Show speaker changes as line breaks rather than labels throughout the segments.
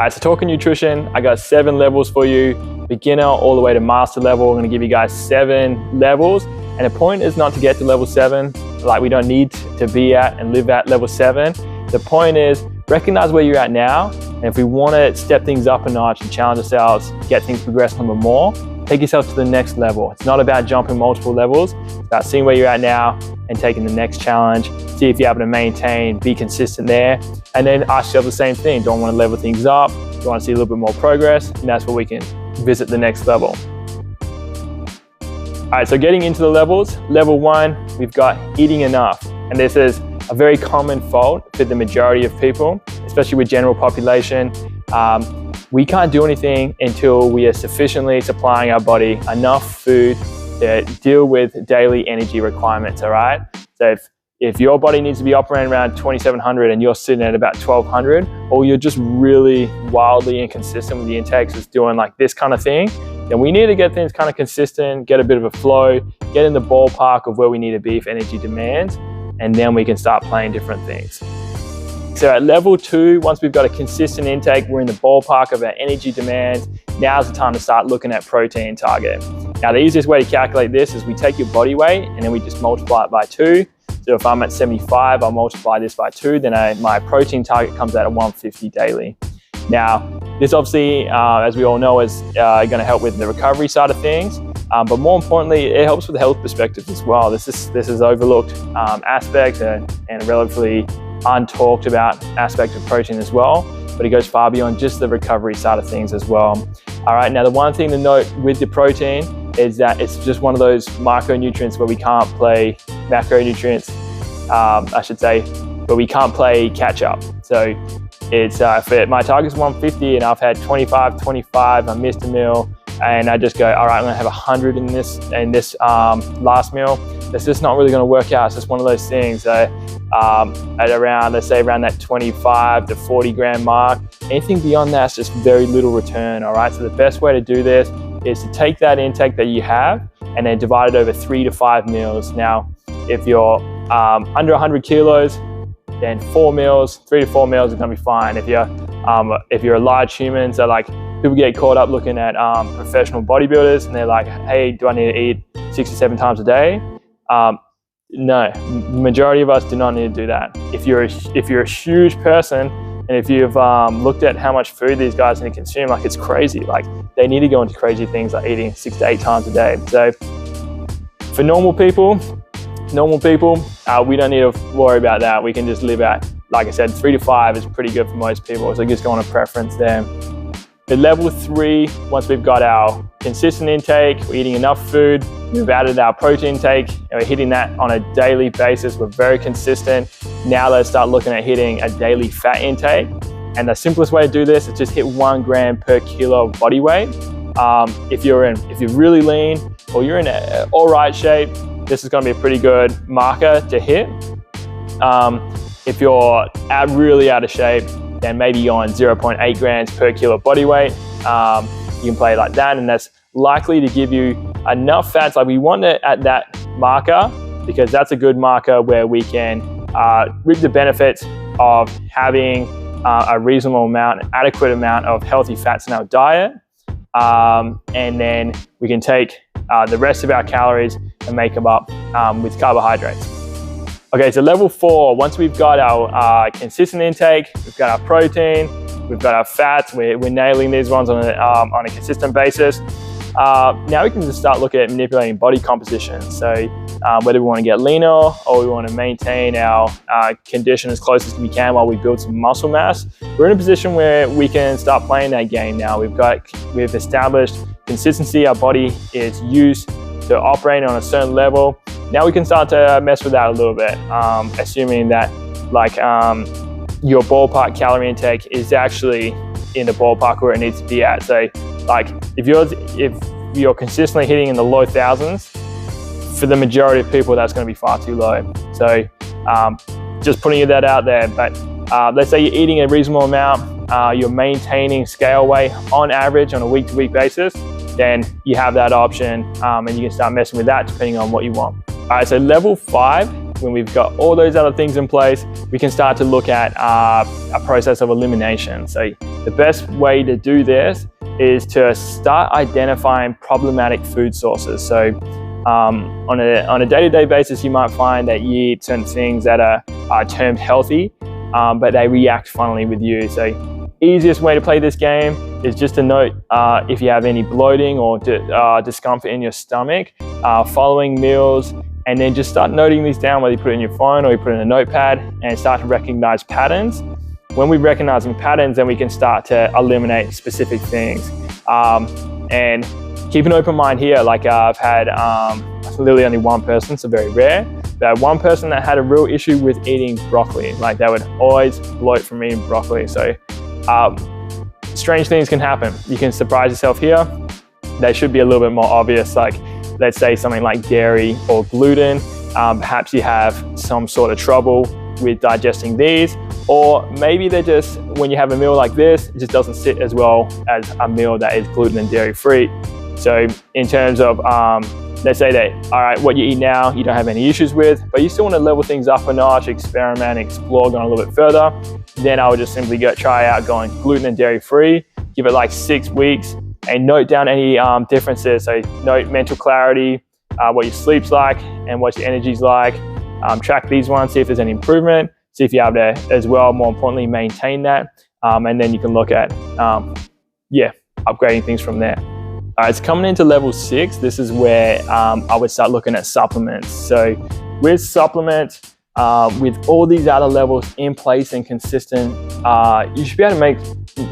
right, so talking nutrition, I got 7 levels for you, beginner all the way to master level. I'm gonna give you guys 7 levels. And the point is not to get to level 7, like we don't need to be at and live at level 7. The point is recognize where you're at now. And if we wanna step things up a notch and challenge ourselves, get things progressing a little bit more, take yourself to the next level. It's not about jumping multiple levels. It's about seeing where you're at now and taking the next challenge. See if you're able to maintain, be consistent there. And then ask yourself the same thing. Do I want to level things up? Do I want to see a little bit more progress? And that's where we can visit the next level. All right, so getting into the levels. Level 1, we've got eating enough. And this is a very common fault for the majority of people, especially with general population. We can't do anything until we are sufficiently supplying our body enough food to deal with daily energy requirements, all right? So if your body needs to be operating around 2,700 and you're sitting at about 1,200, or you're just really wildly inconsistent with the intakes, just doing like this kind of thing, then we need to get things kind of consistent, get a bit of a flow, get in the ballpark of where we need to be for energy demands, and then we can start playing different things. So at level 2, once we've got a consistent intake, we're in the ballpark of our energy demands, now's the time to start looking at protein target. Now the easiest way to calculate this is we take your body weight and then we just multiply it by 2. So if I'm at 75, I'll multiply this by 2, then my protein target comes out at 150 daily. Now, this obviously, as we all know, is gonna help with the recovery side of things, but more importantly, it helps with the health perspective as well. This is overlooked aspect and a relatively untalked about aspect of protein as well, but it goes far beyond just the recovery side of things as well. All right, now the one thing to note with the protein is that it's just one of those micronutrients where we can't play macronutrients, I should say, where we can't play catch up. So it's, if my target's 150 and I've had 25, I missed a meal, and I just go, all right, I'm gonna have 100 in this last meal. That's just not really gonna work out. It's just one of those things that at around, let's say around that 25 to 40 gram mark, anything beyond that's just very little return, all right? So the best way to do this is to take that intake that you have and then divide it over 3 to 5 meals. Now, if you're under 100 kilos, then 4 meals, 3 to 4 meals is gonna be fine. If you're a large human, so like people get caught up looking at professional bodybuilders and they're like, hey, do I need to eat 6 to 7 times a day? No, majority of us do not need to do that. If you're a huge person, and if you've looked at how much food these guys need to consume, like it's crazy. Like they need to go into crazy things like eating 6 to 8 times a day. So for normal people, we don't need to worry about that. We can just live at, like I said, 3 to 5 is pretty good for most people. So just go on a preference there. At level 3, once we've got our consistent intake, we're eating enough food, we've added our protein intake, and we're hitting that on a daily basis, we're very consistent. Now let's start looking at hitting a daily fat intake. And the simplest way to do this is just hit 1 gram per kilo of body weight. If you're really lean or you're in an all right shape, this is gonna be a pretty good marker to hit. If you're really out of shape, then maybe you're on 0.8 grams per kilo body weight. You can play like that, and that's likely to give you enough fats. Like we want it at that marker because that's a good marker where we can reap the benefits of having a reasonable amount, an adequate amount of healthy fats in our diet. And then we can take the rest of our calories and make them up with carbohydrates. Okay, so level 4, once we've got our consistent intake, we've got our protein, we've got our fats, we're nailing these ones on a consistent basis. Now we can just start looking at manipulating body composition. So whether we want to get leaner or we want to maintain our condition as close as we can while we build some muscle mass, we're in a position where we can start playing that game now. We've established consistency, our body is used to operate on a certain level. Now we can start to mess with that a little bit, assuming that like your ballpark calorie intake is actually in the ballpark where it needs to be at. So like if you're consistently hitting in the low thousands, for the majority of people that's going to be far too low. So just putting that out there. But let's say you're eating a reasonable amount, you're maintaining scale weight on average on a week-to-week basis, then you have that option and you can start messing with that depending on what you want. All right, so level 5, when we've got all those other things in place, we can start to look at a process of elimination. So The best way to do this is to start identifying problematic food sources. So on a day-to-day basis, you might find that you eat certain things that are termed healthy, but they react funnily with you. So easiest way to play this game is just to note if you have any bloating or discomfort in your stomach following meals, and then just start noting these down, whether you put it in your phone or you put it in a notepad, and start to recognize patterns. When we recognize patterns, then we can start to eliminate specific things. And keep an open mind here. Like I've had literally only one person, so very rare, but one person that had a real issue with eating broccoli. Like they would always bloat from eating broccoli. So strange things can happen. You can surprise yourself here. They should be a little bit more obvious, like let's say something like dairy or gluten. Perhaps you have some sort of trouble with digesting these, or maybe they're just, when you have a meal like this, it just doesn't sit as well as a meal that is gluten and dairy free. So in terms of, let's say that, all right, what you eat now, you don't have any issues with, but you still want to level things up a notch, experiment, explore, going a little bit further, then I would just simply try out going gluten and dairy free, give it like 6 weeks, and note down any differences. So note mental clarity, what your sleep's like, and what your energy's like. Track these ones, see if there's any improvement, see if you're able to, as well, more importantly, maintain that. And then you can look at, upgrading things from there. All right, it's coming into level 6. This is where I would start looking at supplements. So with supplements, with all these other levels in place and consistent, you should be able to make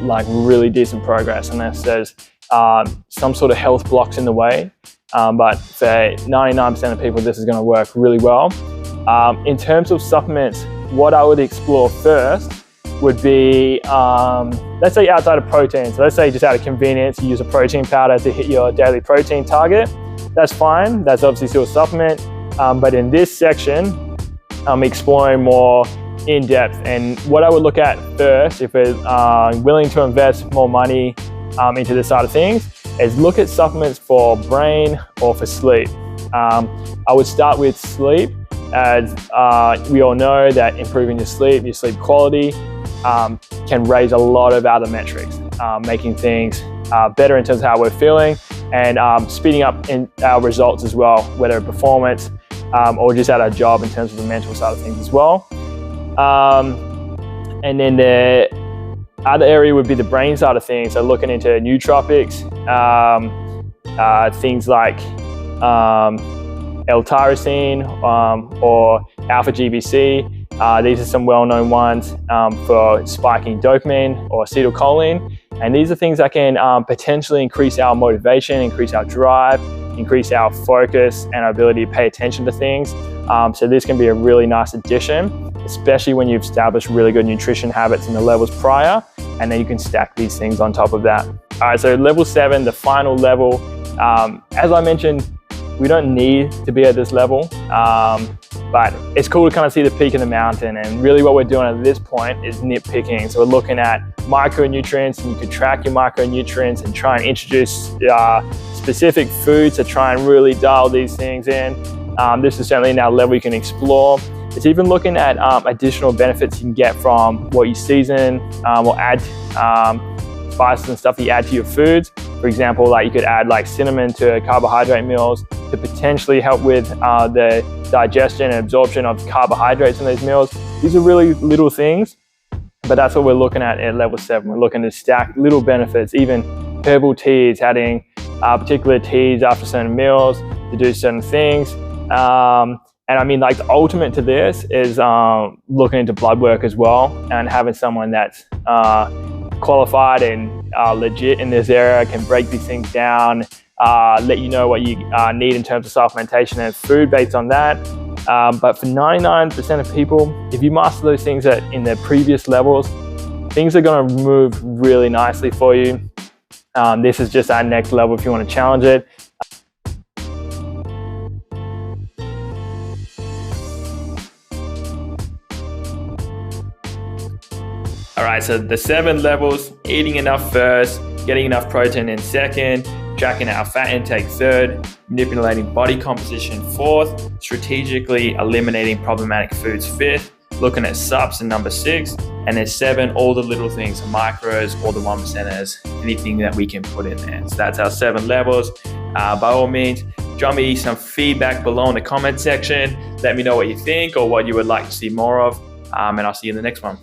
like really decent progress unless there's some sort of health blocks in the way. But for 99% of people, this is going to work really well. In terms of supplements, what I would explore first would be, let's say outside of protein. So let's say just out of convenience, you use a protein powder to hit your daily protein target. That's fine. That's obviously still a supplement. But in this section, I'm exploring more in depth. And what I would look at first, if we're willing to invest more money into this side of things, is look at supplements for brain or for sleep. I would start with sleep, as we all know that improving your sleep quality can raise a lot of other metrics, making things better in terms of how we're feeling, and speeding up in our results as well, whether performance or just at our job in terms of the mental side of things as well. And then the other area would be the brain side of things, so looking into nootropics, things like L-tyrosine or alpha-GBC. These are some well-known ones for spiking dopamine or acetylcholine. And these are things that can potentially increase our motivation, increase our drive, increase our focus and our ability to pay attention to things. So this can be a really nice addition, especially when you've established really good nutrition habits in the levels prior, and then you can stack these things on top of that. All right, so level 7, the final level. As I mentioned, we don't need to be at this level, but it's cool to kind of see the peak of the mountain, and really what we're doing at this point is nitpicking. So we're looking at micronutrients, and you could track your micronutrients and try and introduce specific foods to try and really dial these things in. This is certainly now a level you can explore. It's even looking at additional benefits you can get from what you season or add spices and stuff that you add to your foods. For example, like you could add like cinnamon to carbohydrate meals to potentially help with the digestion and absorption of carbohydrates in those meals. These are really little things, but that's what we're looking at level 7. We're looking to stack little benefits, even herbal teas, adding particular teas after certain meals to do certain things. And I mean, like the ultimate to this is looking into blood work as well, and having someone that's qualified and legit in this area can break these things down, let you know what you need in terms of supplementation and food based on that. But for 99% of people, if you master those things in the previous levels, things are going to move really nicely for you. This is just our next level if you want to challenge it. All right, so the 7 levels: eating enough first, getting enough protein in second, tracking our fat intake third, manipulating body composition fourth, strategically eliminating problematic foods fifth, looking at subs in number 6, and then 7, all the little things, micros, all the 1%ers, anything that we can put in there. So that's our 7 levels. By all means, drop me some feedback below in the comment section. Let me know what you think or what you would like to see more of, and I'll see you in the next one.